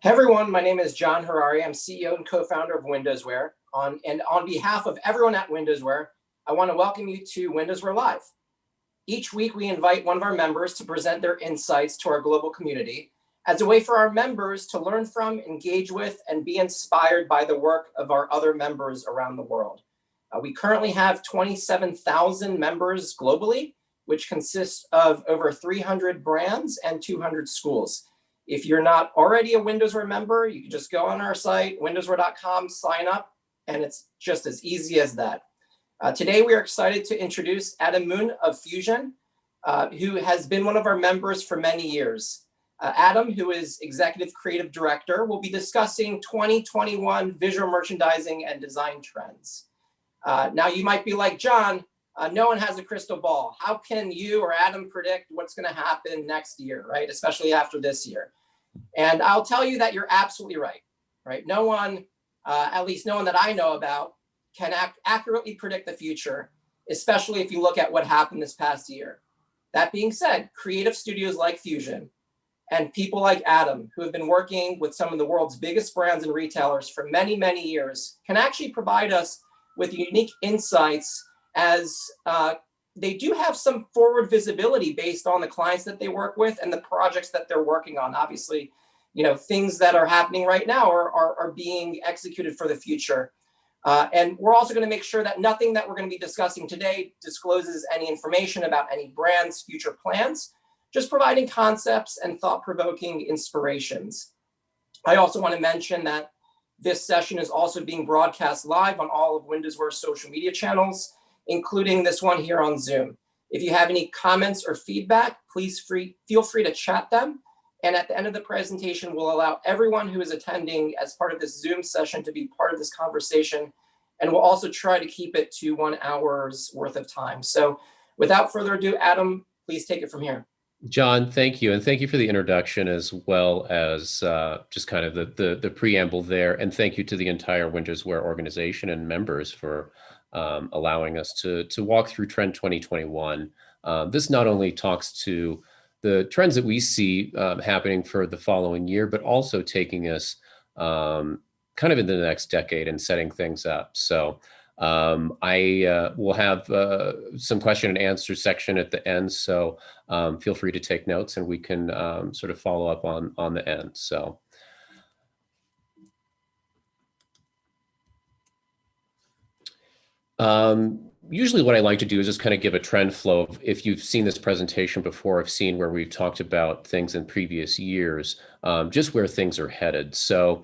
Hey everyone, my name is John Harari. I'm CEO and co-founder of WindowsWear. And on behalf of everyone at WindowsWear, I want to welcome you to WindowsWear Live. Each week, we invite one of our members to present their insights to our global community as a way for our members to learn from, engage with, and be inspired by the work of our other members around the world. We currently have 27,000 members globally, which consists of over 300 brands and 200 schools. If you're not already a WindowsWear member, you can just go on our site, windowswear.com, sign up, and it's just as easy as that. Today, we are excited to introduce Adam Moon of Fusion, who has been one of our members for many years. Adam, who is Executive Creative Director, will be discussing 2021 visual merchandising and design trends. Now, you might be like, John, no one has a crystal ball. How can you or Adam predict what's going to happen next year, right? Especially after this year. And I'll tell you that you're absolutely right? No one, at least no one that I know about, can accurately predict the future, especially if you look at what happened this past year. That being said, creative studios like Fusion and people like Adam, who have been working with some of the world's biggest brands and retailers for many, many years, can actually provide us with unique insights as they do have some forward visibility based on the clients that they work with and the projects that they're working on. Obviously, things that are happening right now are being executed for the future. And we're also going to make sure that nothing that we're going to be discussing today discloses any information about any brand's future plans, just providing concepts and thought-provoking inspirations. I also want to mention that this session is also being broadcast live on all of WindowsWear's social media channels, including this one here on Zoom. If you have any comments or feedback, please feel free to chat them. And at the end of the presentation, we'll allow everyone who is attending as part of this Zoom session to be part of this conversation. And we'll also try to keep it to 1 hour's worth of time. So without further ado, Adam, please take it from here. John, thank you. And thank you for the introduction as well as just kind of the preamble there. And thank you to the entire WindowsWear organization and members for allowing us to walk through Trend 2021. This not only talks to the trends that we see happening for the following year, but also taking us kind of into the next decade and setting things up. So I will have some question and answer section at the end. So feel free to take notes and we can sort of follow up on the end. So. Usually what I like to do is just kind of give a trend flow of, if you've seen this presentation before, I've seen where we've talked about things in previous years, just where things are headed. So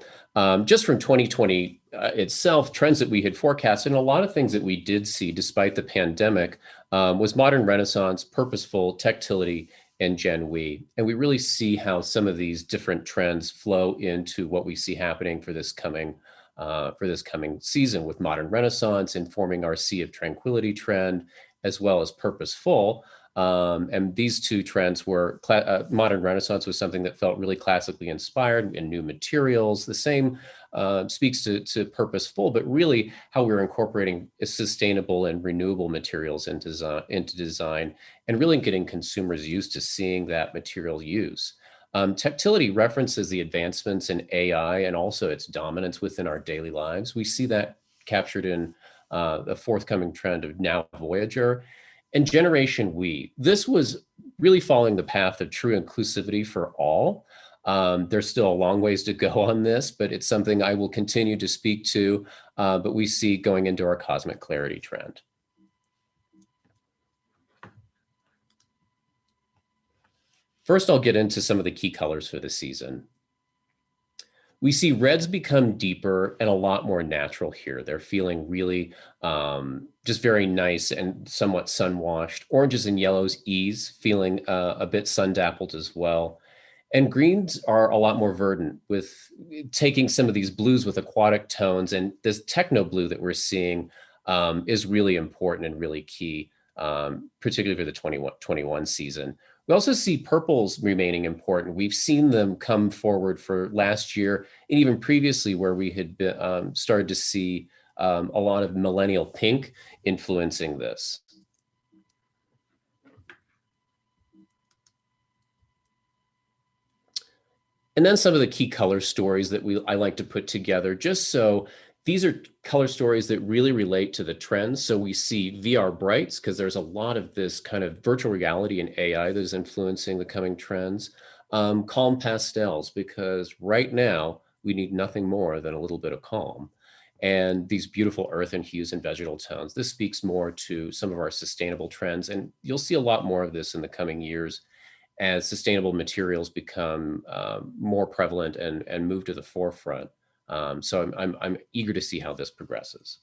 just from 2020 itself, trends that we had forecasted and a lot of things that we did see despite the pandemic was modern renaissance, purposeful, tactility, and Gen We. And we really see how some of these different trends flow into what we see happening for this coming season, with modern renaissance informing our sea of tranquility trend, as well as purposeful. And these two trends were modern renaissance was something that felt really classically inspired and new materials. The same speaks to purposeful, but really how we're incorporating sustainable and renewable materials into design and really getting consumers used to seeing that material use. Tactility references the advancements in AI and also its dominance within our daily lives. We see that captured in the forthcoming trend of now Voyager. And Generation We. This was really following the path of true inclusivity for all. There's still a long ways to go on this, but it's something I will continue to speak to, but we see going into our cosmic clarity trend. First, I'll get into some of the key colors for the season. We see reds become deeper and a lot more natural here. They're feeling really just very nice and somewhat sun-washed. Oranges and yellows ease, feeling a bit sun-dappled as well. And greens are a lot more verdant, with taking some of these blues with aquatic tones. And this techno blue that we're seeing is really important and really key, particularly for the 2021 season. We also see purples remaining important. We've seen them come forward for last year and even previously, where we had been, started to see a lot of millennial pink influencing this. And then some of the key color stories that I like to put together, just so these are color stories that really relate to the trends. So we see VR brights, because there's a lot of this kind of virtual reality and AI that is influencing the coming trends. Calm pastels, because right now we need nothing more than a little bit of calm. And these beautiful earthen hues and vegetal tones. This speaks more to some of our sustainable trends. And you'll see a lot more of this in the coming years as sustainable materials become more prevalent and move to the forefront. So I'm eager to see how this progresses.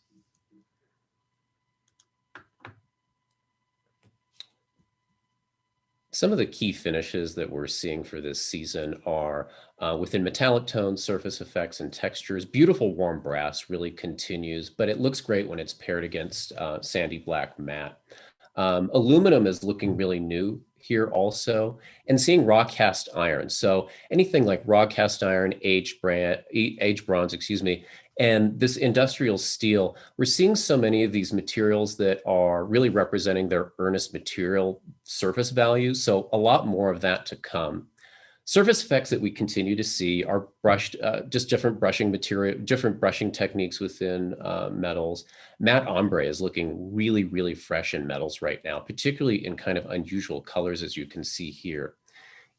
Some of the key finishes that we're seeing for this season are within metallic tones, surface effects, and textures. Beautiful warm brass really continues, but it looks great when it's paired against sandy black matte. Aluminum is looking really new here also, and seeing raw cast iron. So anything like raw cast iron, aged bronze, excuse me, and this industrial steel, we're seeing so many of these materials that are really representing their earnest material surface values. So a lot more of that to come. Surface effects that we continue to see are brushed, just different brushing material, different brushing techniques within metals. Matte ombre is looking really, really fresh in metals right now, particularly in kind of unusual colors, as you can see here.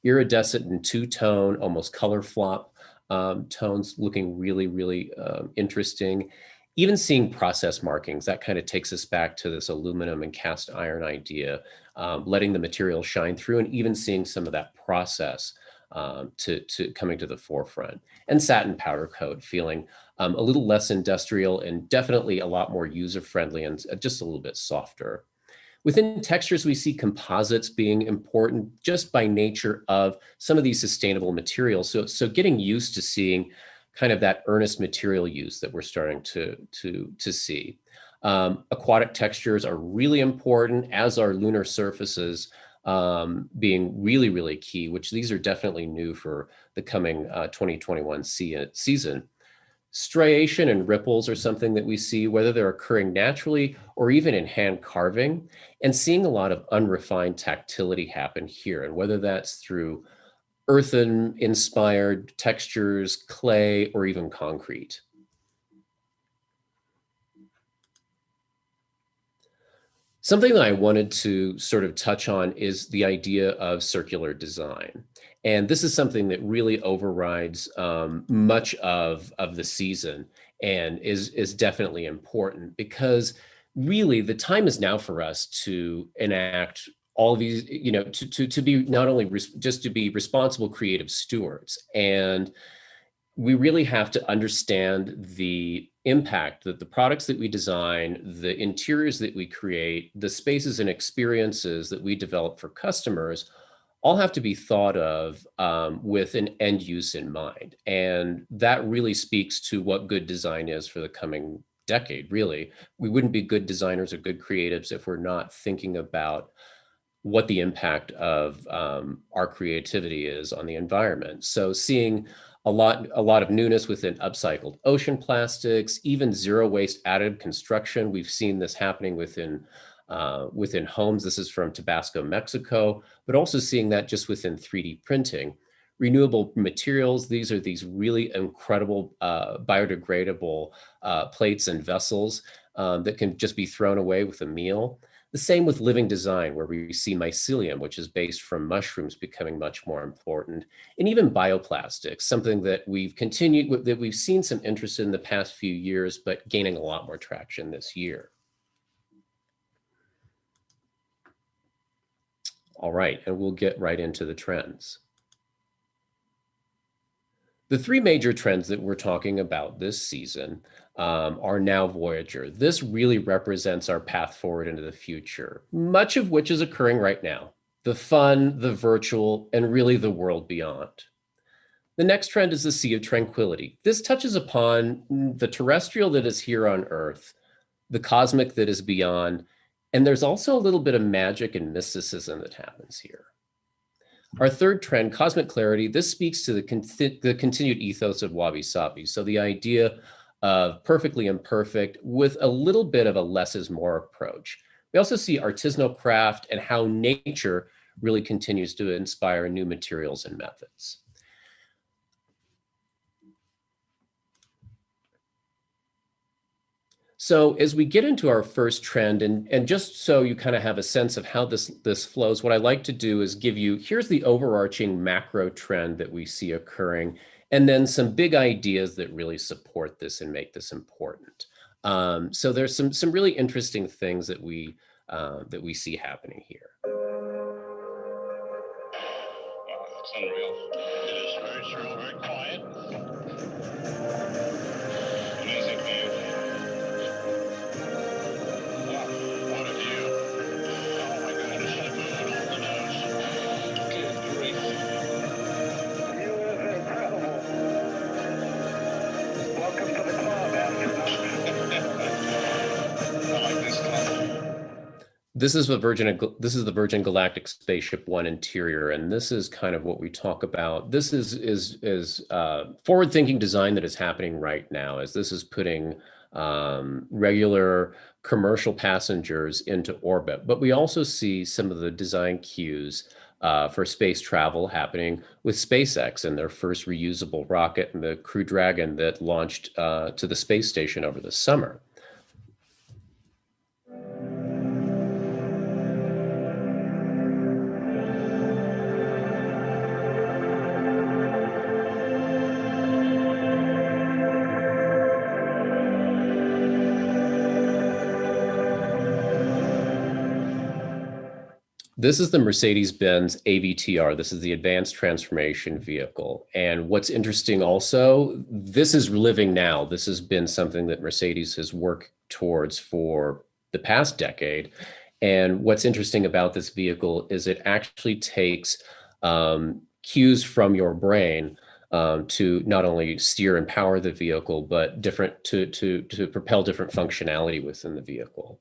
Iridescent and two-tone, almost color flop tones looking really, really interesting. Even seeing process markings, that kind of takes us back to this aluminum and cast iron idea, letting the material shine through, and even seeing some of that process to coming to the forefront. And satin powder coat feeling a little less industrial and definitely a lot more user-friendly and just a little bit softer. Within textures, we see composites being important just by nature of some of these sustainable materials. So getting used to seeing kind of that earnest material use that we're starting to see. Aquatic textures are really important, as are lunar surfaces, being really, really key, which these are definitely new for the coming 2021 season. Striation and ripples are something that we see, whether they're occurring naturally or even in hand carving, and seeing a lot of unrefined tactility happen here. And whether that's through earthen inspired textures, clay, or even concrete. Something that I wanted to sort of touch on is the idea of circular design. And this is something that really overrides much of the season and is definitely important, because really the time is now for us to enact all of these, to be not only just to be responsible creative stewards. And we really have to understand the impact that the products that we design, the interiors that we create, the spaces and experiences that we develop for customers all have to be thought of with an end use in mind. And that really speaks to what good design is for the coming decade, really. We wouldn't be good designers or good creatives if we're not thinking about what the impact of our creativity is on the environment. So seeing a lot of newness within upcycled ocean plastics, even zero waste additive construction. We've seen this happening within homes. This is from Tabasco, Mexico, but also seeing that just within 3D printing. Renewable materials, these are these really incredible biodegradable plates and vessels that can just be thrown away with a meal. The same with living design, where we see mycelium, which is based from mushrooms, becoming much more important, and even bioplastics, something that we've seen some interest in the past few years, but gaining a lot more traction this year. All right, and we'll get right into the trends. The three major trends that we're talking about this season are now Voyager. This really represents our path forward into the future, much of which is occurring right now. The fun, the virtual, and really the world beyond. The next trend is the Sea of Tranquility. This touches upon the terrestrial that is here on Earth, the cosmic that is beyond, and there's also a little bit of magic and mysticism that happens here. Our third trend, cosmic clarity, this speaks to the continued ethos of Wabi Sabi. So the idea of perfectly imperfect with a little bit of a less is more approach. We also see artisanal craft and how nature really continues to inspire new materials and methods. So as we get into our first trend, and just so you kind of have a sense of how this flows, what I like to do is give you, here's the overarching macro trend that we see occurring, and then some big ideas that really support this and make this important. So there's some really interesting things that we see happening here. Wow, it's unreal. It is very surreal, very quiet. Amazing view. Wow, what a view. Oh my goodness, I'm moving off the nose. Good grief. View is incredible. Welcome to the club, astronaut. I like this club. This is the Virgin Galactic Spaceship One interior, and this is kind of what we talk about. This is forward-thinking design that is happening right now, as this is putting regular commercial passengers into orbit. But we also see some of the design cues for space travel happening with SpaceX and their first reusable rocket and the Crew Dragon that launched to the space station over the summer. This is the Mercedes-Benz AVTR. This is the Advanced Transformation Vehicle. And what's interesting also, this is living now. This has been something that Mercedes has worked towards for the past decade. And what's interesting about this vehicle is it actually takes cues from your brain to not only steer and power the vehicle, but to propel different functionality within the vehicle.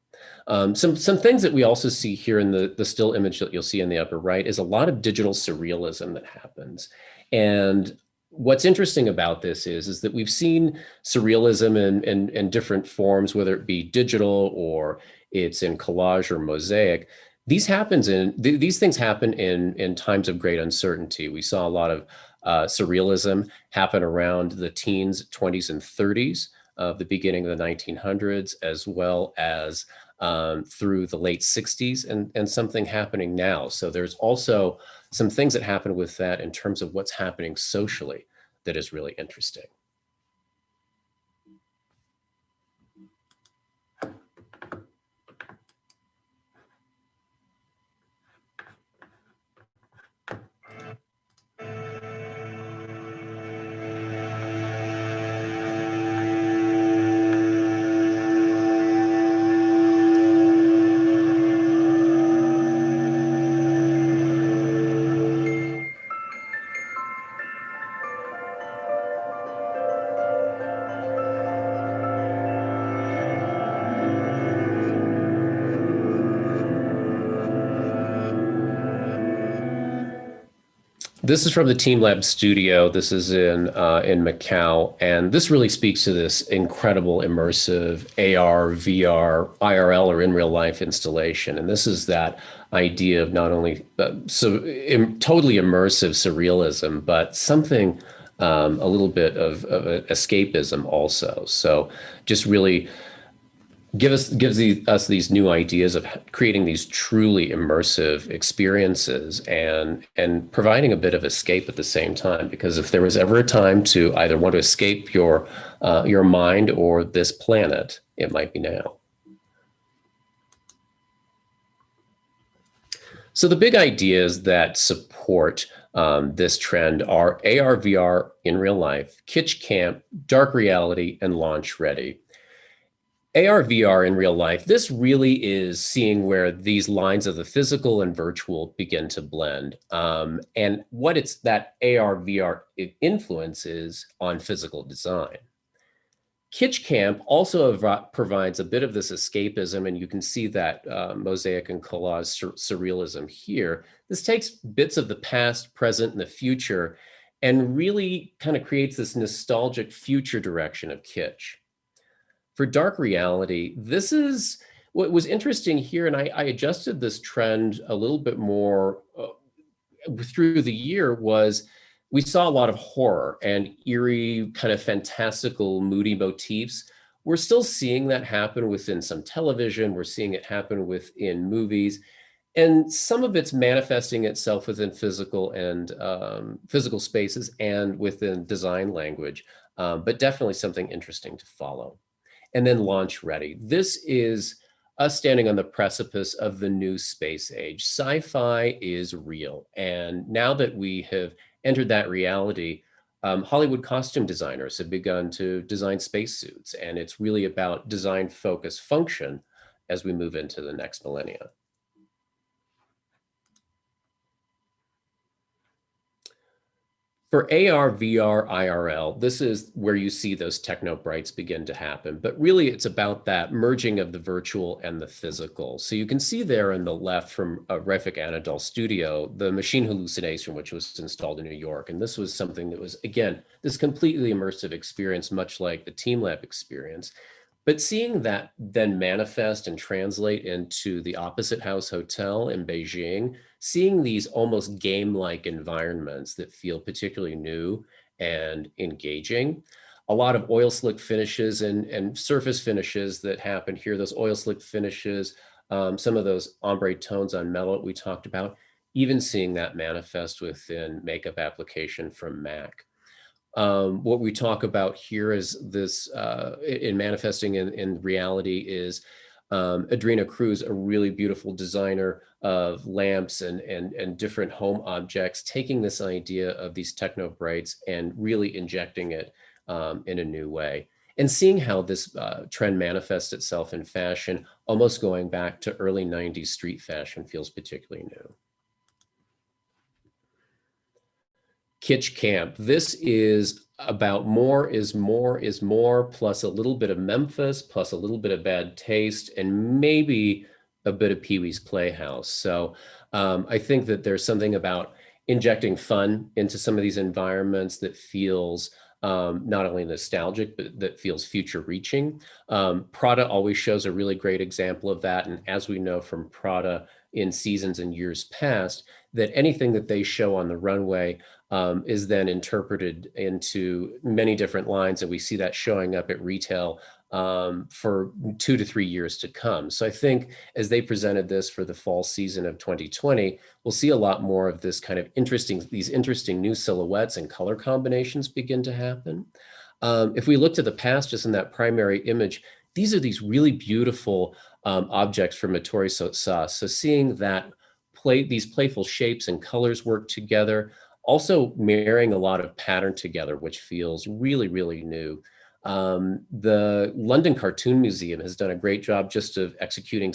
Some things that we also see here in the still image that you'll see in the upper right is a lot of digital surrealism that happens. And what's interesting about this is that we've seen surrealism in different forms, whether it be digital or it's in collage or mosaic. These things happen in times of great uncertainty. We saw a lot of surrealism happen around the teens, 20s, and 30s of the beginning of the 1900s, as well as through the late 60s, and something happening now. So there's also some things that happen with that in terms of what's happening socially that is really interesting. This is from the Team Lab studio. This is in Macau, and this really speaks to this incredible immersive AR, VR, IRL, or in real life installation. And this is that idea of not only totally immersive surrealism, but something a little bit of escapism also. So just really gives us these new ideas of creating these truly immersive experiences and providing a bit of escape at the same time. Because if there was ever a time to either want to escape your mind or this planet, it might be now. So the big ideas that support this trend are AR, VR in real life, kitsch camp, dark reality, and launch ready. AR, VR in real life, this really is seeing where these lines of the physical and virtual begin to blend. And what it's that AR, VR influences on physical design. Kitsch Camp also provides a bit of this escapism, and you can see that mosaic and collage surrealism here. This takes bits of the past, present, and the future, and really kind of creates this nostalgic future direction of kitsch. For dark reality, this is what was interesting here, and I adjusted this trend a little bit more through the year, was we saw a lot of horror and eerie, kind of fantastical, moody motifs We're still seeing that happen within some television. We're seeing it happen within movies. And some of it's manifesting itself within physical and physical spaces and within design language, but definitely something interesting to follow. And then launch ready. This is us standing on the precipice of the new space age. Sci-fi is real. And now that we have entered that reality, Hollywood costume designers have begun to design spacesuits, and it's really about design focus function as we move into the next millennia. For AR, VR, IRL, this is where you see those techno brights begin to happen. But really, it's about that merging of the virtual and the physical. So you can see there on the left from Refik Anadol Studio, the machine hallucination, which was installed in New York. And this was something that was, again, this completely immersive experience, much like the Team Lab experience. But seeing that then manifest and translate into the Opposite House Hotel in Beijing, seeing these almost game-like environments that feel particularly new and engaging. A lot of oil slick finishes and surface finishes that happen here, those oil slick finishes, some of those ombre tones on metal that we talked about, even seeing that manifest within makeup application from MAC. What we talk about here is this in manifesting in reality is Adrena Cruz, a really beautiful designer of lamps and different home objects, taking this idea of these techno brights and really injecting it in a new way. And seeing how this trend manifests itself in fashion, almost going back to early 90s street fashion, feels particularly new. Kitsch Camp. This is about more is more is more, plus a little bit of Memphis, plus a little bit of Bad Taste, and maybe a bit of Pee-wee's Playhouse. So I think that there's something about injecting fun into some of these environments that feels not only nostalgic, but that feels future reaching. Prada always shows a really great example of that. And as we know from Prada in seasons and years past, that anything that they show on the runway is then interpreted into many different lines. And we see that showing up at retail for 2 to 3 years to come. So I think as they presented this for the fall season of 2020, we'll see a lot more of this kind of these interesting new silhouettes and color combinations begin to happen. If we look to the past, just in that primary image, these are these really beautiful objects from Mottori Sauce. So seeing that these playful shapes and colors work together, also marrying a lot of pattern together, which feels really, really new. The London Cartoon Museum has done a great job just of executing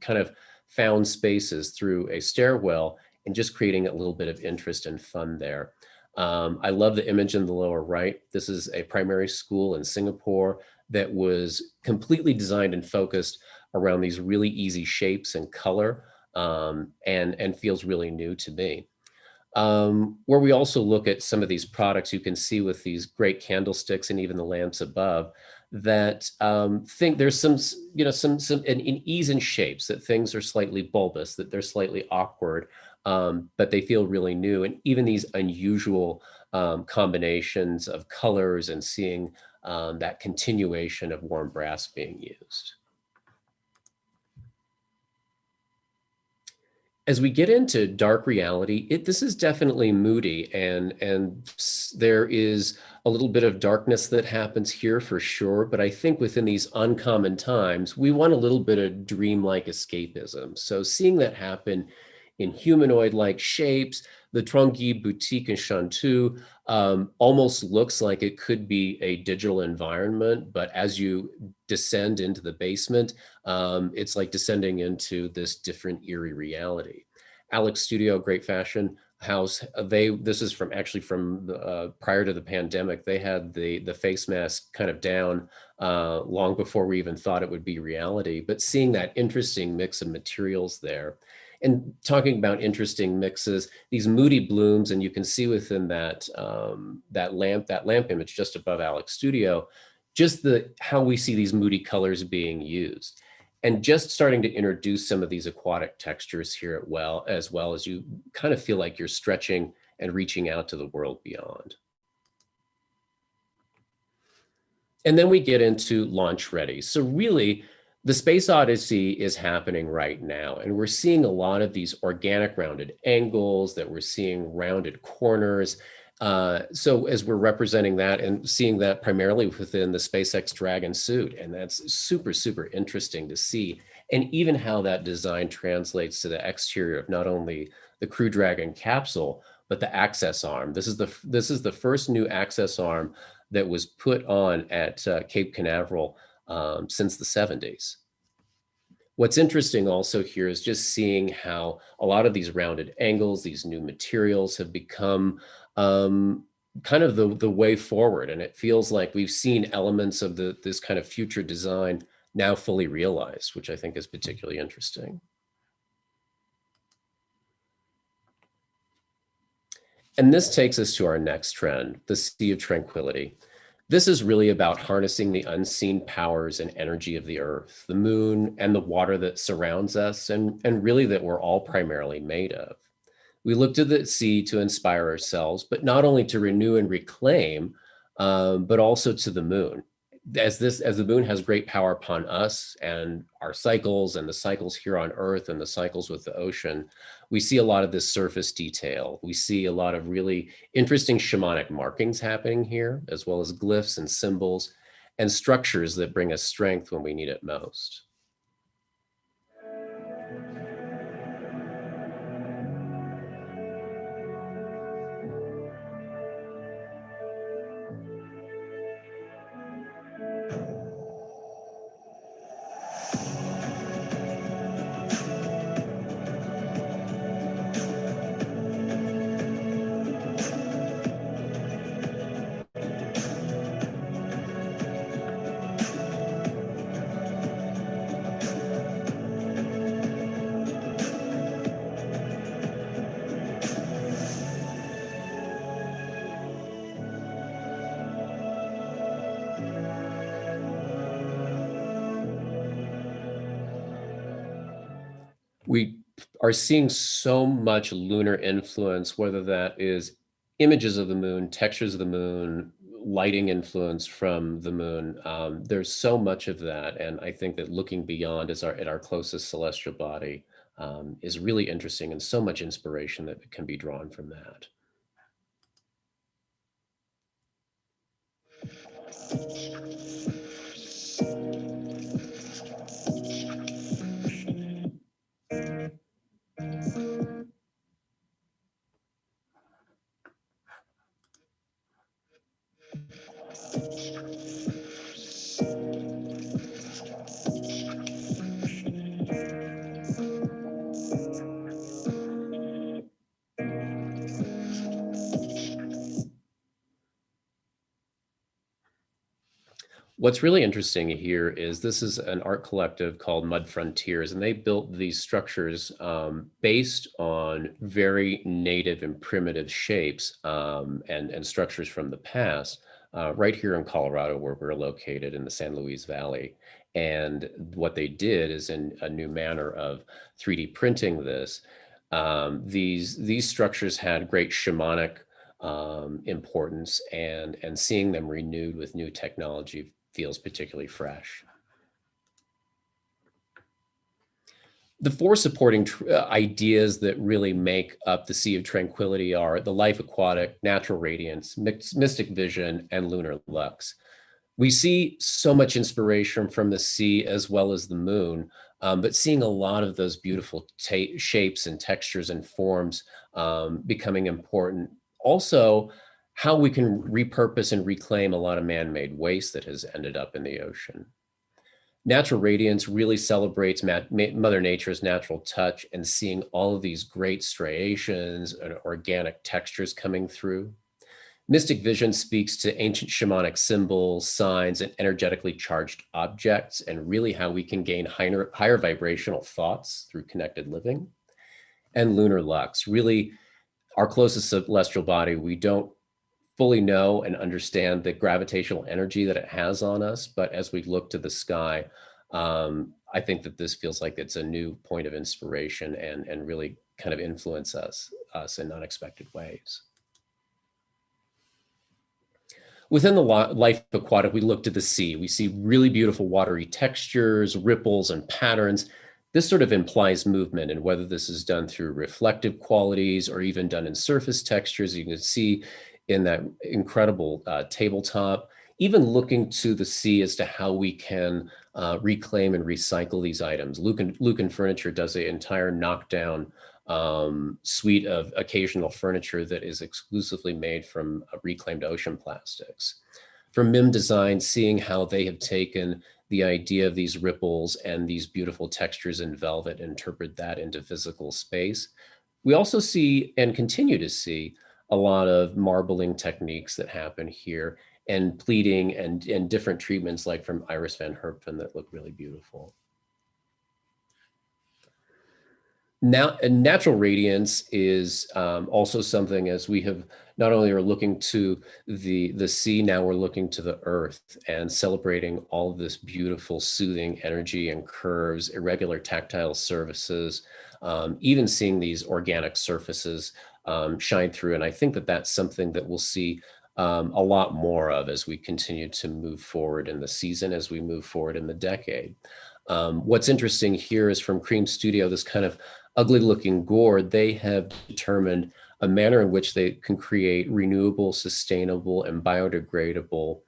kind of found spaces through a stairwell and just creating a little bit of interest and fun there. I love the image in the lower right. This is a primary school in Singapore that was completely designed and focused around these really easy shapes and color, and feels really new to me. Where we also look at some of these products, you can see with these great candlesticks and even the lamps above, that think there's some an ease in shapes, that things are slightly bulbous, that they're slightly awkward, but they feel really new. And even these unusual combinations of colors and seeing that continuation of warm brass being used. As we get into dark reality, this is definitely moody, and there is a little bit of darkness that happens here for sure. But I think within these uncommon times, we want a little bit of dreamlike escapism. So seeing that happen in humanoid-like shapes, the Tranquility boutique in Chanteau almost looks like it could be a digital environment, but as you descend into the basement, it's like descending into this different eerie reality. Alex Studio, great fashion house. This is from prior to the pandemic. They had the face mask kind of down long before we even thought it would be reality. But seeing that interesting mix of materials there, and talking about interesting mixes, these moody blooms, and you can see within that that lamp image just above Alex Studio, just how we see these moody colors being used, and just starting to introduce some of these aquatic textures here as well as you kind of feel like you're stretching and reaching out to the world beyond. And then we get into launch ready. So really, the Space Odyssey is happening right now, and we're seeing a lot of these organic rounded angles, that we're seeing rounded corners. So as we're representing that and seeing that primarily within the SpaceX Dragon suit, and that's super, super interesting to see. And even how that design translates to the exterior of not only the Crew Dragon capsule, but the access arm. This is the first new access arm that was put on at Cape Canaveral since the 70s. What's interesting also here is just seeing how a lot of these rounded angles, these new materials have become kind of the way forward. And it feels like we've seen elements of this kind of future design now fully realized, which I think is particularly interesting. And this takes us to our next trend, the Sea of Tranquility. This is really about harnessing the unseen powers and energy of the Earth, the moon, and the water that surrounds us, and really that we're all primarily made of. We look to the sea to inspire ourselves, but not only to renew and reclaim, but also to the moon. As the moon has great power upon us and our cycles and the cycles here on Earth and the cycles with the ocean, we see a lot of this surface detail. We see a lot of really interesting shamanic markings happening here, as well as glyphs and symbols and structures that bring us strength when we need it most. We are seeing so much lunar influence, whether that is images of the moon, textures of the moon, lighting influence from the moon. There's so much of that. And I think that looking beyond at our closest celestial body is really interesting, and so much inspiration that can be drawn from that. What's really interesting here is this is an art collective called Mud Frontiers, and they built these structures based on very native and primitive shapes and structures from the past, right here in Colorado, where we're located in the San Luis Valley. And what they did is, in a new manner of 3D printing this, these structures had great shamanic importance, and seeing them renewed with new technology feels particularly fresh. The four supporting ideas that really make up the Sea of Tranquility are the life aquatic, natural radiance, mystic vision, and lunar lux. We see so much inspiration from the sea as well as the moon, but seeing a lot of those beautiful shapes and textures and forms becoming important. Also, how we can repurpose and reclaim a lot of man-made waste that has ended up in the ocean. Natural Radiance really celebrates Mother Nature's natural touch, and seeing all of these great striations and organic textures coming through. Mystic Vision speaks to ancient shamanic symbols, signs, and energetically charged objects, and really how we can gain higher vibrational thoughts through connected living. And Lunar Lux, really our closest celestial body. We don't fully know and understand the gravitational energy that it has on us, but as we look to the sky, I think that this feels like it's a new point of inspiration and really kind of influence us in unexpected ways. Within the life aquatic, we looked at the sea. We see really beautiful watery textures, ripples, and patterns. This sort of implies movement, and whether this is done through reflective qualities or even done in surface textures, you can see in that incredible tabletop, even looking to the sea as to how we can reclaim and recycle these items. Lucan Furniture does an entire knockdown suite of occasional furniture that is exclusively made from reclaimed ocean plastics. From MIM Design, seeing how they have taken the idea of these ripples and these beautiful textures in velvet and interpret that into physical space. We also see and continue to see a lot of marbling techniques that happen here and pleating and different treatments like from Iris van Herpen that look really beautiful. Now, natural radiance is also something, as we have not only are looking to the sea, now we're looking to the earth and celebrating all of this beautiful soothing energy and curves, irregular tactile surfaces, even seeing these organic surfaces shine through. And I think that that's something that we'll see a lot more of as we continue to move forward in the season, as we move forward in the decade. What's interesting here is from Cream Studio, this kind of ugly looking gourd, they have determined a manner in which they can create renewable, sustainable, and biodegradable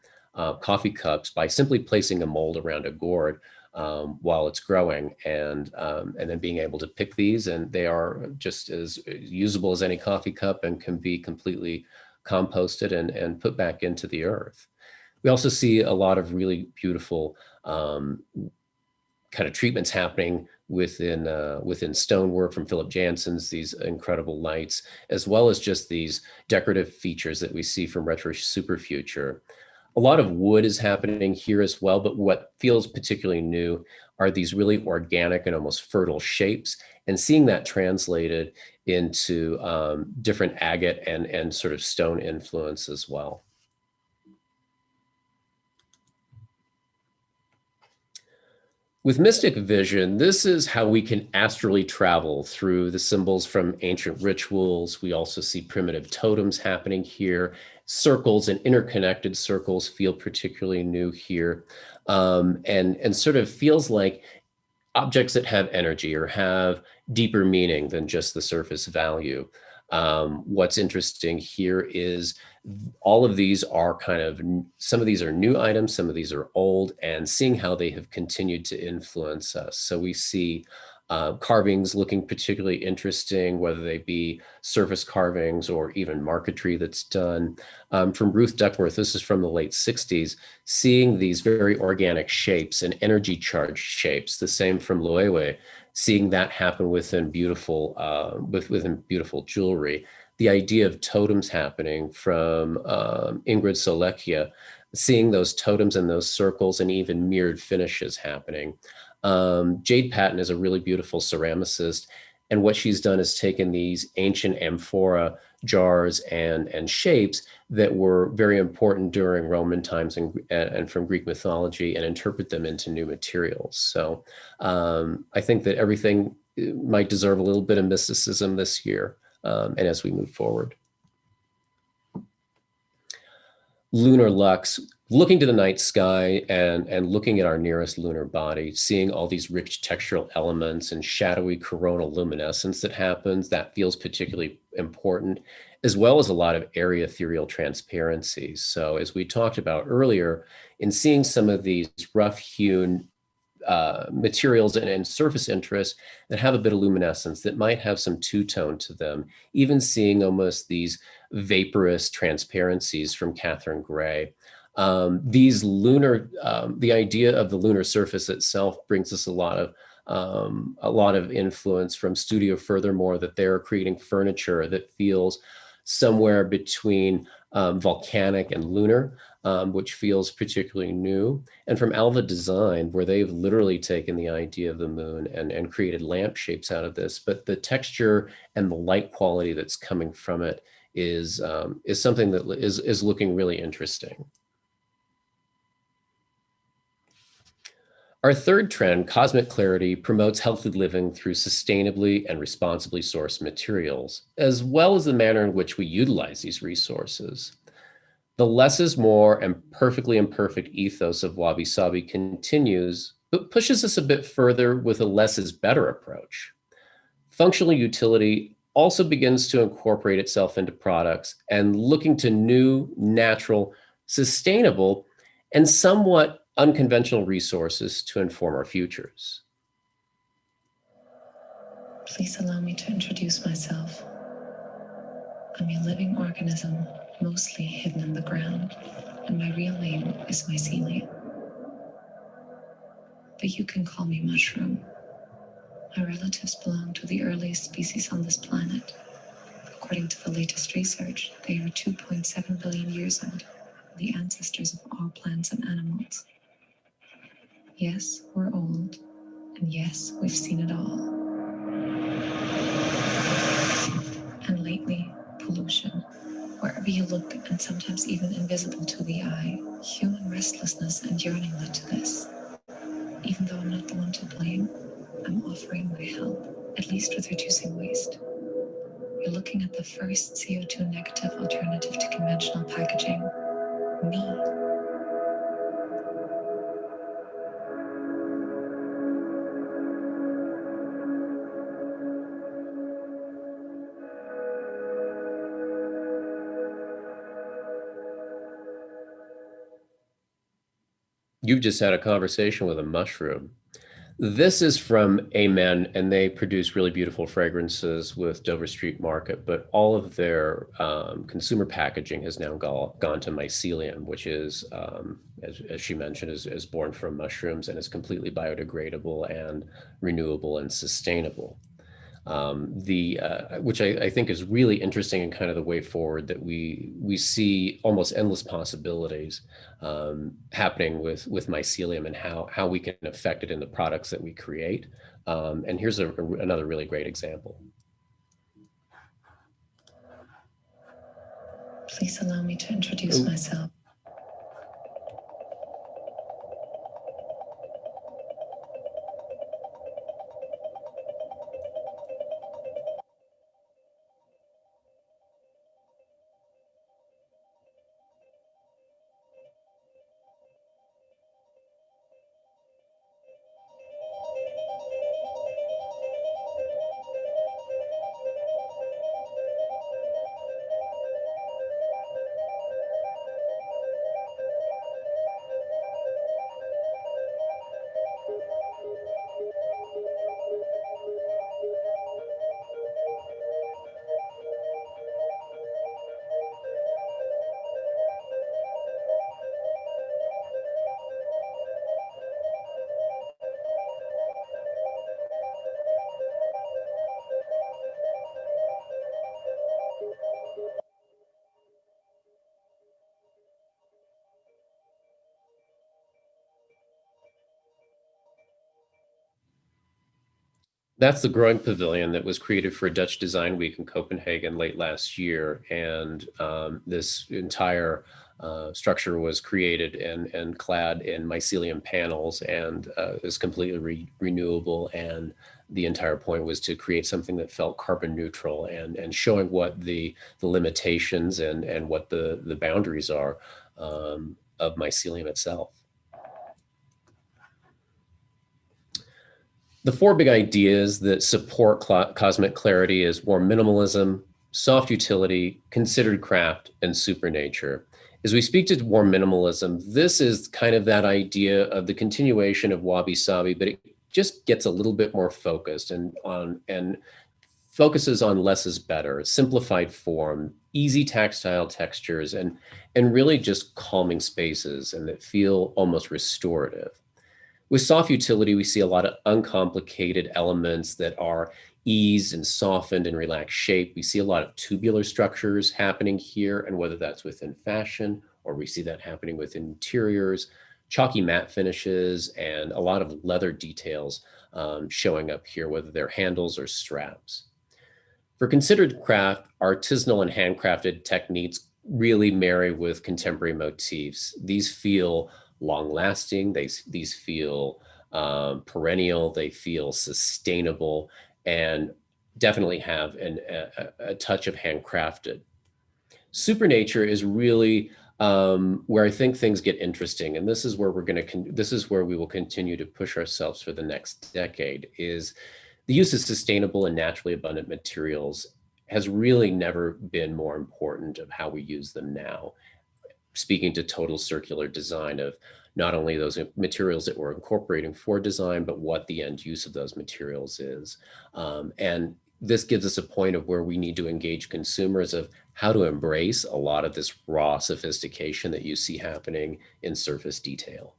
coffee cups by simply placing a mold around a gourd while it's growing, and then being able to pick these, and they are just as usable as any coffee cup and can be completely composted and put back into the earth. We also see a lot of really beautiful kind of treatments happening within stonework from Philip Jansen's, these incredible lights, as well as just these decorative features that we see from Retro Superfuture. A lot of wood is happening here as well, but what feels particularly new are these really organic and almost fertile shapes, and seeing that translated into different agate and sort of stone influence as well. With Mystic Vision, this is how we can astrally travel through the symbols from ancient rituals. We also see primitive totems happening here. Circles and interconnected circles feel particularly new here, and sort of feels like objects that have energy or have deeper meaning than just the surface value. What's interesting here is all of these are kind of, some of these are new items, some of these are old, and seeing how they have continued to influence us. So we see carvings looking particularly interesting, whether they be surface carvings or even marquetry that's done. From Ruth Duckworth, this is from the late 60s, seeing these very organic shapes and energy charged shapes, the same from Loewe, seeing that happen within beautiful, within beautiful jewelry. The idea of totems happening from Ingrid Soleckia, seeing those totems and those circles and even mirrored finishes happening. Jade Patton is a really beautiful ceramicist, and what she's done is taken these ancient amphora jars and shapes that were very important during Roman times and from Greek mythology, and interpret them into new materials. So I think that everything might deserve a little bit of mysticism this year, and as we move forward. Lunar Lux, looking to the night sky and looking at our nearest lunar body, seeing all these rich textural elements and shadowy coronal luminescence that happens, that feels particularly important, as well as a lot of area ethereal transparency. So as we talked about earlier, in seeing some of these rough-hewn materials and surface interests that have a bit of luminescence, that might have some two-tone to them, even seeing almost these vaporous transparencies from Catherine Gray. These lunar, the idea of the lunar surface itself brings us a lot of influence from Studio Furthermore, that they're creating furniture that feels somewhere between volcanic and lunar, which feels particularly new. And from Alva Design, where they've literally taken the idea of the moon and created lamp shapes out of this, but the texture and the light quality that's coming from it is something that is looking really interesting. Our third trend, Cosmic Clarity, promotes healthy living through sustainably and responsibly sourced materials, as well as the manner in which we utilize these resources. The less is more and perfectly imperfect ethos of Wabi Sabi continues, but pushes us a bit further with a less is better approach. Functional utility also begins to incorporate itself into products and looking to new, natural, sustainable, and somewhat unconventional resources to inform our futures. Please allow me to introduce myself. I'm a living organism, mostly hidden in the ground, and my real name is mycelium. But you can call me Mushroom. My relatives belong to the earliest species on this planet. According to the latest research, they are 2.7 billion years old, the ancestors of all plants and animals. Yes, we're old, and yes, we've seen it all. And lately, pollution. Wherever you look, and sometimes even invisible to the eye, human restlessness and yearning led to this. Even though I'm not the one to blame, I'm offering my help, at least with reducing waste. You're looking at the first CO2 negative alternative to conventional packaging. Me. You've just had a conversation with a mushroom. This is from Amen, and they produce really beautiful fragrances with Dover Street Market, but all of their consumer packaging has now gone to mycelium, which is, as she mentioned, is born from mushrooms and is completely biodegradable and renewable and sustainable. Which I think is really interesting and kind of the way forward, that we see almost endless possibilities happening with mycelium and how we can affect it in the products that we create. And here's another really great example. Please allow me to introduce myself. That's the growing pavilion that was created for Dutch Design Week in Copenhagen late last year. And this entire structure was created and clad in mycelium panels and is completely renewable. And the entire point was to create something that felt carbon neutral and showing what the limitations and what the boundaries are of mycelium itself. The four big ideas that support cosmic clarity is warm minimalism, soft utility, considered craft, and supernature. As we speak to warm minimalism, this is kind of that idea of the continuation of Wabi Sabi, but it just gets a little bit more focused and focuses on less is better, simplified form, easy tactile textures, and really just calming spaces and that feel almost restorative. With soft utility, we see a lot of uncomplicated elements that are eased and softened and relaxed shape. We see a lot of tubular structures happening here, and whether that's within fashion or we see that happening with interiors, chalky matte finishes, and a lot of leather details showing up here, whether they're handles or straps. For considered craft, artisanal and handcrafted techniques really marry with contemporary motifs. These feel long-lasting, these feel perennial, they feel sustainable, and definitely have a touch of handcrafted. Supernature is really where I think things get interesting, and this is where this is where we will continue to push ourselves for the next decade, is the use of sustainable and naturally abundant materials has really never been more important of how we use them now. Speaking to total circular design of not only those materials that we're incorporating for design, but what the end use of those materials is. And this gives us a point of where we need to engage consumers of how to embrace a lot of this raw sophistication that you see happening in surface detail.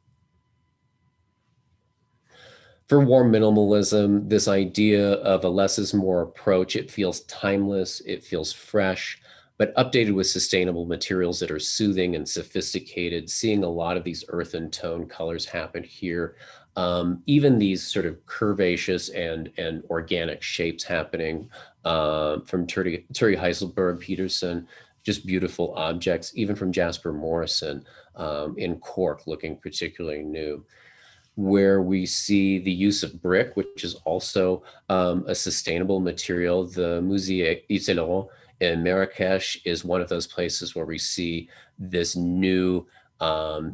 For warm minimalism, this idea of a less is more approach, it feels timeless, it feels fresh, but updated with sustainable materials that are soothing and sophisticated, seeing a lot of these earth and tone colors happen here. Even these sort of curvaceous and organic shapes happening from Terry Heiselberg Peterson, just beautiful objects, even from Jasper Morrison in Cork, looking particularly new, where we see the use of brick, which is also a sustainable material. The Musée Iselon in Marrakesh is one of those places where we see this new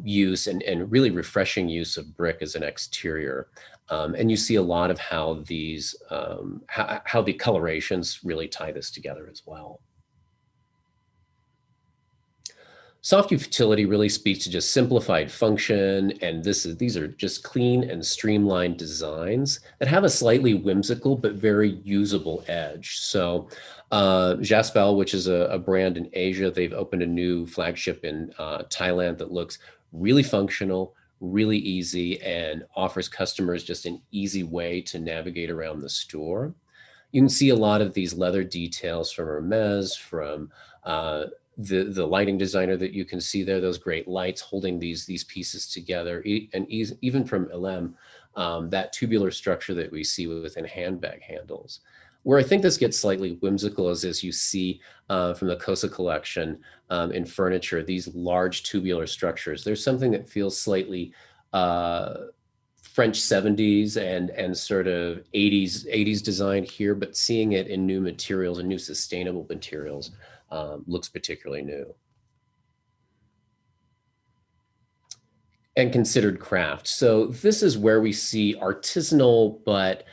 use and really refreshing use of brick as an exterior. And you see a lot of how these, how the colorations really tie this together as well. Soft utility really speaks to just simplified function, and these are just clean and streamlined designs that have a slightly whimsical but very usable edge. So Jaspal, which is a brand in Asia, they've opened a new flagship in Thailand that looks really functional, really easy, and offers customers just an easy way to navigate around the store. You can see a lot of these leather details from Hermes, from the lighting designer that you can see there, those great lights holding these pieces together, and even from Elem, that tubular structure that we see within handbag handles. Where I think this gets slightly whimsical is as you see from the Kosa collection in furniture, these large tubular structures. There's something that feels slightly French 70s and sort of 80s design here, but seeing it in new materials and new sustainable materials looks particularly new. And considered craft. So this is where we see artisanal, but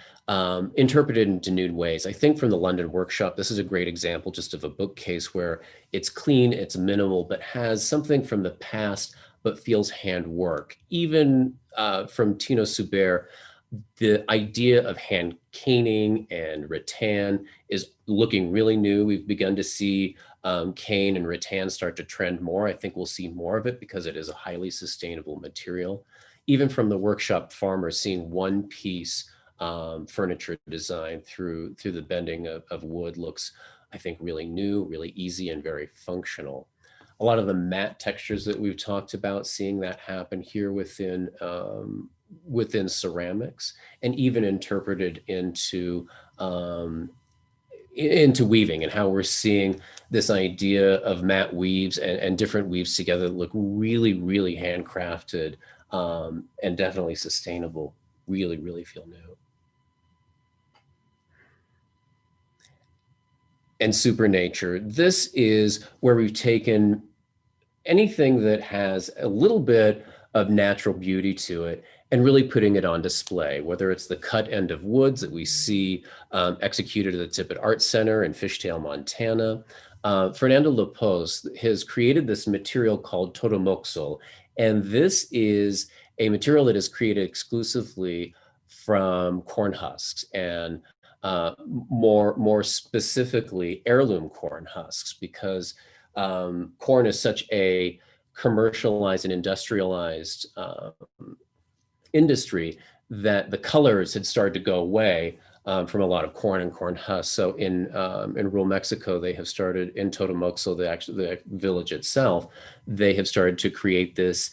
interpreted into new ways. I think from the London workshop, this is a great example just of a bookcase where it's clean, it's minimal, but has something from the past, but feels handwork. Even from Tino Subert, the idea of hand caning and rattan is looking really new. We've begun to see cane and rattan start to trend more. I think we'll see more of it because it is a highly sustainable material. Even from the workshop farmers, seeing one piece furniture design through the bending of wood looks, I think, really new, really easy, and very functional. A lot of the matte textures that we've talked about, seeing that happen here within ceramics, and even interpreted into weaving, and how we're seeing this idea of matte weaves and different weaves together that look really, really handcrafted and definitely sustainable, really, really feel new. And supernature. This is where we've taken anything that has a little bit of natural beauty to it and really putting it on display, whether it's the cut end of woods that we see executed at the Tippett Art Center in Fishtail, Montana. Fernando Lopez has created this material called totomoxol, and this is a material that is created exclusively from corn husks, and more specifically heirloom corn husks, because corn is such a commercialized and industrialized industry that the colors had started to go away from a lot of corn and corn husks. So in rural Mexico, they have started, in Totomoxo, the village itself, they have started to create this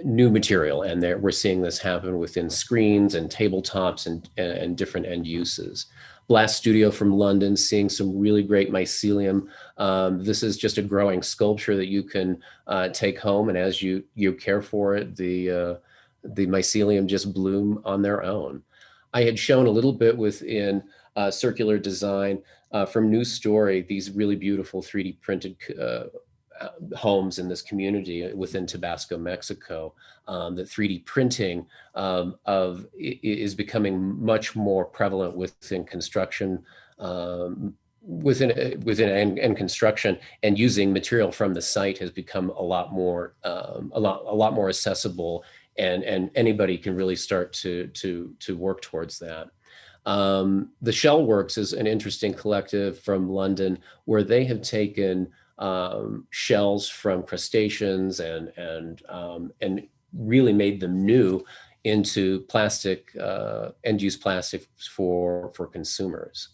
new material, and we're seeing this happen within screens and tabletops and different end uses. Blast Studio from London, seeing some really great mycelium. This is just a growing sculpture that you can take home, and as you care for it, the mycelium just bloom on their own. I had shown a little bit within circular design from New Story, these really beautiful 3D printed homes in this community within Tabasco, Mexico, that 3D printing is becoming much more prevalent within construction, within construction, and using material from the site has become a lot more accessible, and anybody can really start to work towards that. The Shellworks is an interesting collective from London where they have taken shells from crustaceans and really made them new into plastic, end-use plastic for consumers.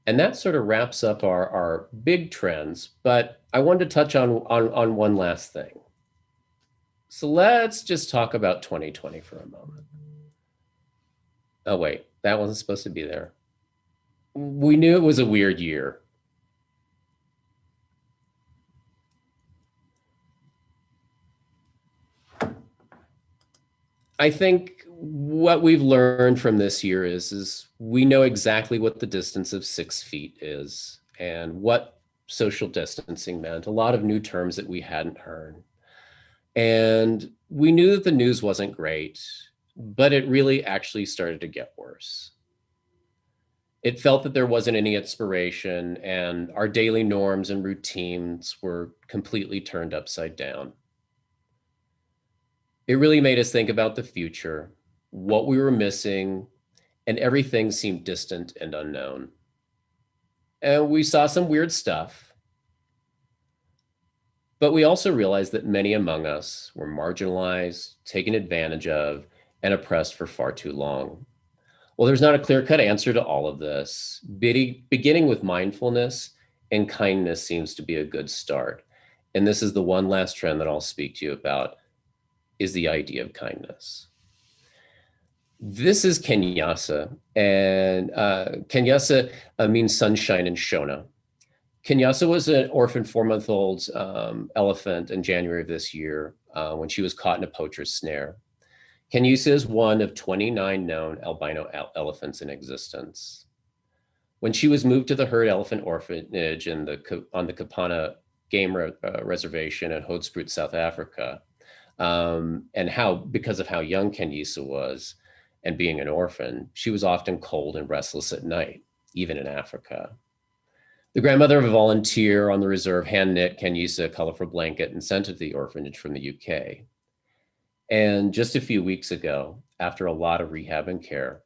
And that sort of wraps up our big trends, but I wanted to touch on one last thing. So let's just talk about 2020 for a moment. Oh wait, that wasn't supposed to be there. We knew it was a weird year. I think what we've learned from this year is we know exactly what the distance of 6 feet is and what social distancing meant, a lot of new terms that we hadn't heard. And we knew that the news wasn't great, but it really actually started to get worse. It felt that there wasn't any inspiration, and our daily norms and routines were completely turned upside down. It really made us think about the future, what we were missing, and everything seemed distant and unknown. And we saw some weird stuff, but we also realized that many among us were marginalized, taken advantage of, and oppressed for far too long. Well, there's not a clear-cut answer to all of this. Beginning with mindfulness and kindness seems to be a good start. And this is the one last trend that I'll speak to you about, is the idea of kindness. This is Kenyasa, and Kenyasa means sunshine in Shona. Kenyasa was an orphan 4-month-old elephant in January of this year when she was caught in a poacher's snare. Kenyasa is one of 29 known albino elephants in existence. When she was moved to the herd elephant orphanage on the Kapana Game Reservation in Hoedspruit, South Africa, and because of how young Kenyasa was and being an orphan, she was often cold and restless at night, even in Africa. The grandmother of a volunteer on the reserve hand-knit Kenyasa a colorful blanket and sent it to the orphanage from the UK. And just a few weeks ago, after a lot of rehab and care,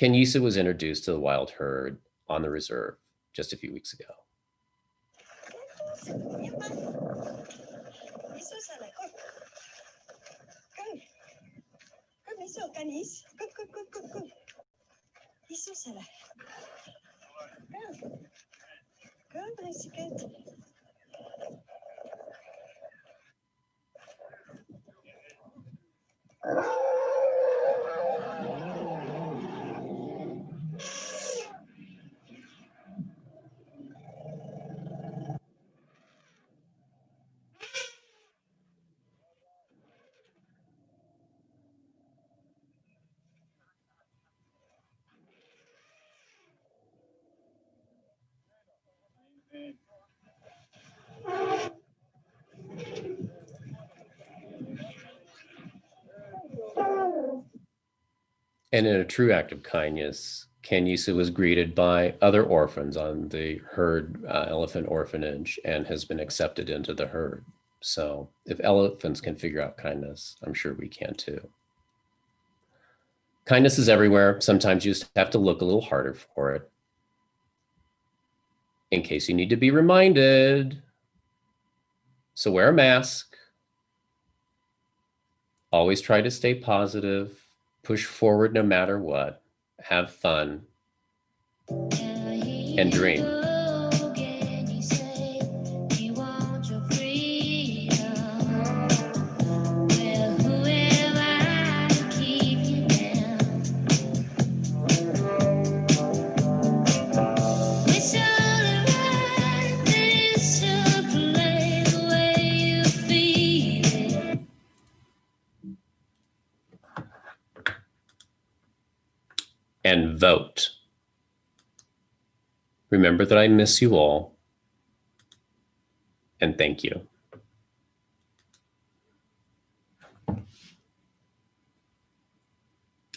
Kenyasa was introduced to the wild herd on the reserve just a few weeks ago. And in a true act of kindness, Kenyasa was greeted by other orphans on the herd elephant orphanage and has been accepted into the herd. So if elephants can figure out kindness, I'm sure we can too. Kindness is everywhere. Sometimes you just have to look a little harder for it. In case you need to be reminded. So wear a mask. Always try to stay positive. Push forward no matter what. Have fun. And dream. And vote. Remember that I miss you all. And thank you.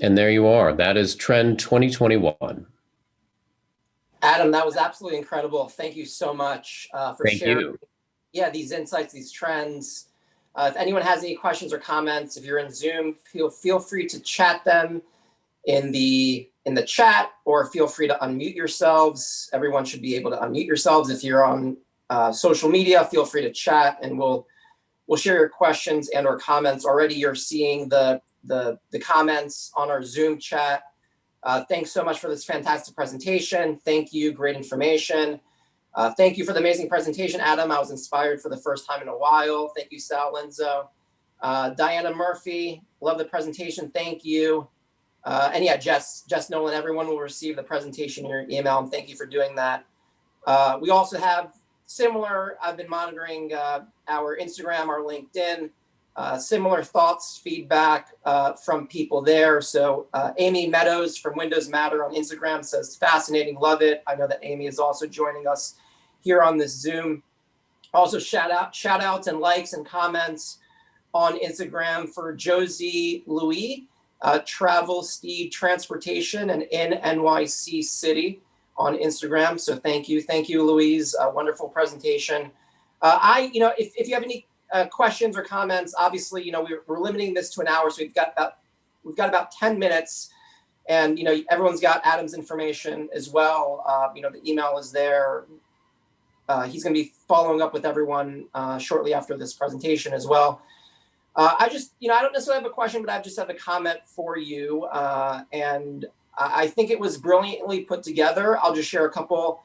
And there you are. That is Trend 2021. Adam, that was absolutely incredible. Thank you so much for Thank sharing. you. Yeah, these insights, these trends. If anyone has any questions or comments, if you're in Zoom, feel free to chat them in the chat, or feel free to unmute yourselves. Everyone should be able to unmute yourselves. If you're on social media, feel free to chat, and we'll share your questions and or comments. Already you're seeing the comments on our Zoom chat. Thanks so much for this fantastic presentation. Thank you, great information. Thank you for the amazing presentation, Adam. I was inspired for the first time in a while. Thank you, Sal Lenzo. Diana Murphy, love the presentation, thank you. And yeah, Jess Nolan, everyone will receive the presentation in your email, and thank you for doing that. We also have similar, I've been monitoring our Instagram, our LinkedIn, similar thoughts, feedback from people there. So Amy Meadows from Windows Matter on Instagram says, fascinating, love it. I know that Amy is also joining us here on this Zoom. Also shout outs and likes and comments on Instagram for Josie Louis, Travel Steed Transportation, and in NYC City on Instagram. So thank you, Louise. Wonderful presentation. If you have any questions or comments, obviously, we're limiting this to an hour, so we've got about 10 minutes, and everyone's got Adam's information as well. The email is there. He's going to be following up with everyone shortly after this presentation as well. I don't necessarily have a question, but I just have a comment for you. And I think it was brilliantly put together. I'll just share a couple,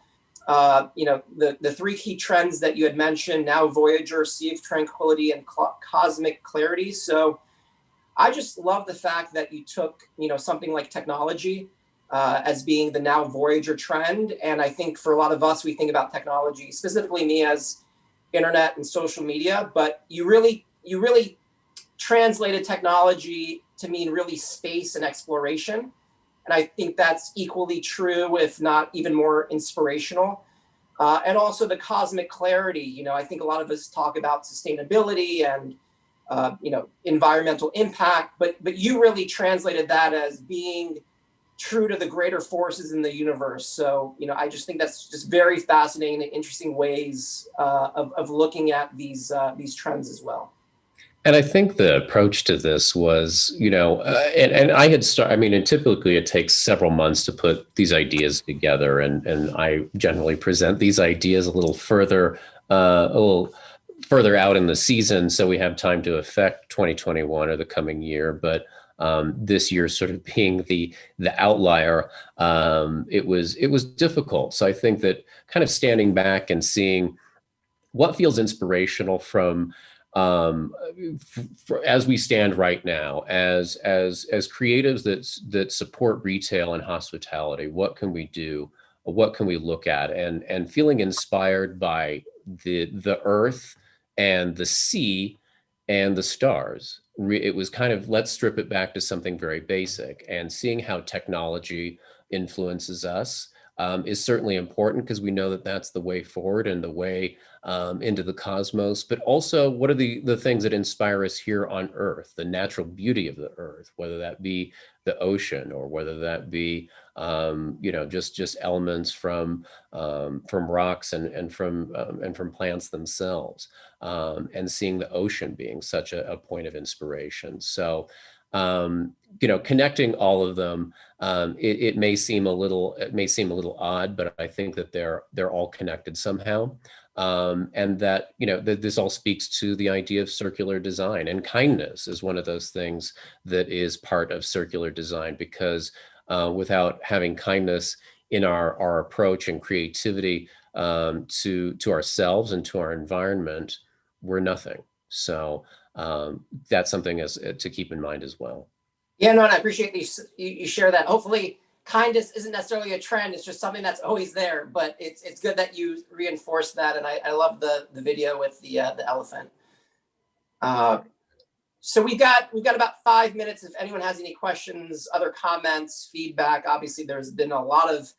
the three key trends that you had mentioned, now Voyager, Sea of Tranquility, and Cosmic Clarity. So I just love the fact that you took, something like technology as being the now Voyager trend. And I think for a lot of us, we think about technology, specifically me as internet and social media, but you really translated technology to mean really space and exploration. And I think that's equally true, if not even more inspirational. And also the cosmic clarity. I think a lot of us talk about sustainability and environmental impact, but you really translated that as being true to the greater forces in the universe. So, I just think that's just very fascinating and interesting ways of looking at these trends as well. And I think the approach to this was, and I had started, and typically it takes several months to put these ideas together. And I generally present these ideas a little further out in the season, so we have time to affect 2021 or the coming year. But this year sort of being the outlier, it was difficult. So I think that kind of standing back and seeing what feels inspirational from as we stand right now, as creatives that support retail and hospitality, what can we do? What can we look at? And feeling inspired by the earth and the sea and the stars. It was kind of, let's strip it back to something very basic, and seeing how technology influences us is certainly important, because we know that that's the way forward and the way into the cosmos. But also, what are the things that inspire us here on Earth, the natural beauty of the Earth, whether that be the ocean, or whether that be just elements from rocks and from plants themselves, and seeing the ocean being such a point of inspiration. So connecting all of them, it may seem a little odd, but I think that they're all connected somehow. And that, that this all speaks to the idea of circular design, and kindness is one of those things that is part of circular design, because without having kindness in our approach and creativity to ourselves and to our environment, we're nothing. So that's something to keep in mind as well. Yeah, no, and I appreciate you share that. Hopefully kindness isn't necessarily a trend. It's just something that's always there, but it's good that you reinforce that. And I love the video with the elephant. So we've got about 5 minutes. If anyone has any questions, other comments, feedback, obviously there's been a lot of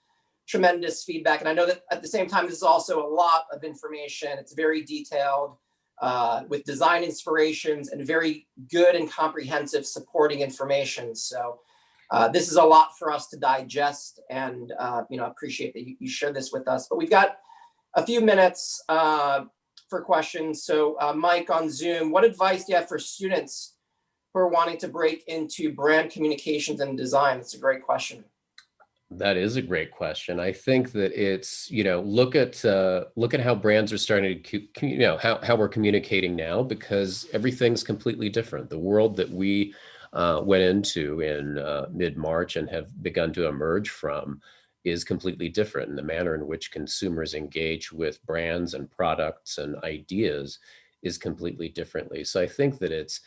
tremendous feedback. And I know that at the same time, this is also a lot of information. It's very detailed with design inspirations and very good and comprehensive supporting information. So this is a lot for us to digest, and appreciate that you share this with us. But we've got a few minutes for questions. So Mike on Zoom, what advice do you have for students who are wanting to break into brand communications and design? That's a great question. That is a great question. I think that it's, look at how brands are starting to, how we're communicating now, because everything's completely different. The world that we went into in mid-March and have begun to emerge from is completely different. And the manner in which consumers engage with brands and products and ideas is completely differently. So I think that it's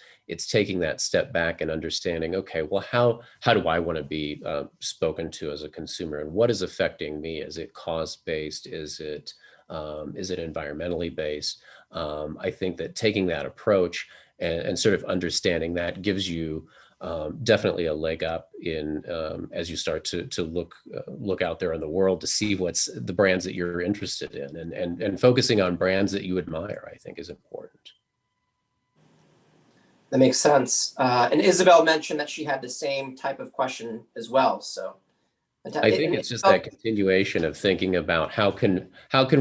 taking that step back and understanding, okay, well, how do I want to be spoken to as a consumer, and what is affecting me? Is it cost-based? Is it environmentally based? I think that taking that approach and sort of understanding that gives you definitely a leg up in as you start to look out there in the world to see what's the brands that you're interested in, and focusing on brands that you admire, I think, is important. That makes sense. And Isabel mentioned that she had the same type of question as well. So I think it's just that continuation of thinking about how can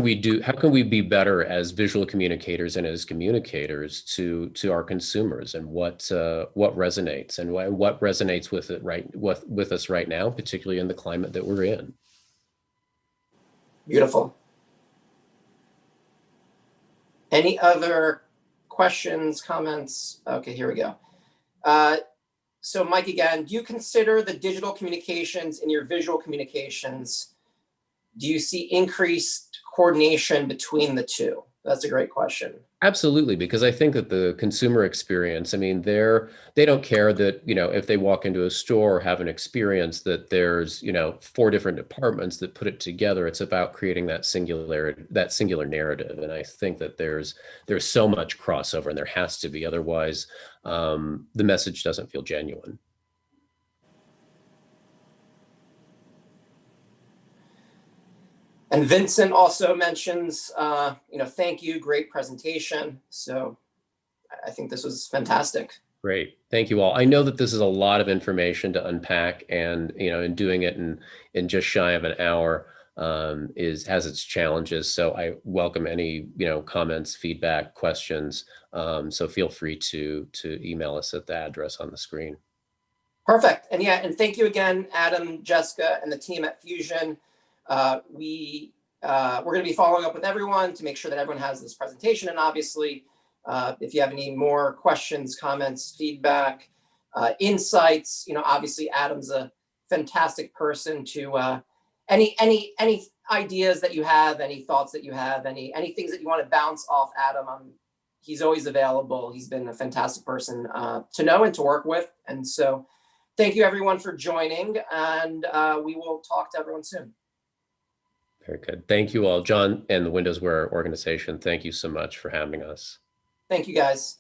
we be better as visual communicators and as communicators to our consumers, and what resonates, and what resonates with us right now, particularly in the climate that we're in. Beautiful. Any other questions, comments? Okay, here we go. So Mike, again, do you consider the digital communications in your visual communications? Do you see increased coordination between the two? That's a great question. Absolutely, because I think that the consumer experience, I mean, they don't care that, if they walk into a store or have an experience that there's, 4 different departments that put it together. It's about creating that singular narrative. And I think that there's so much crossover, and there has to be, otherwise the message doesn't feel genuine. And Vincent also mentions, thank you, great presentation. So I think this was fantastic. Great. Thank you all. I know that this is a lot of information to unpack, and, in doing it in just shy of an hour has its challenges. So I welcome any, comments, feedback, questions. So feel free to email us at the address on the screen. Perfect. And thank you again, Adam, Jessica, and the team at Fusion. We're going to be following up with everyone to make sure that everyone has this presentation. And obviously, if you have any more questions, comments, feedback, insights, obviously Adam's a fantastic person to any ideas that you have, any thoughts that you have, any things that you want to bounce off Adam. He's always available. He's been a fantastic person to know and to work with. And so thank you everyone for joining, and we will talk to everyone soon. Very good. Thank you all. John and the WindowsWear organization, thank you so much for having us. Thank you, guys.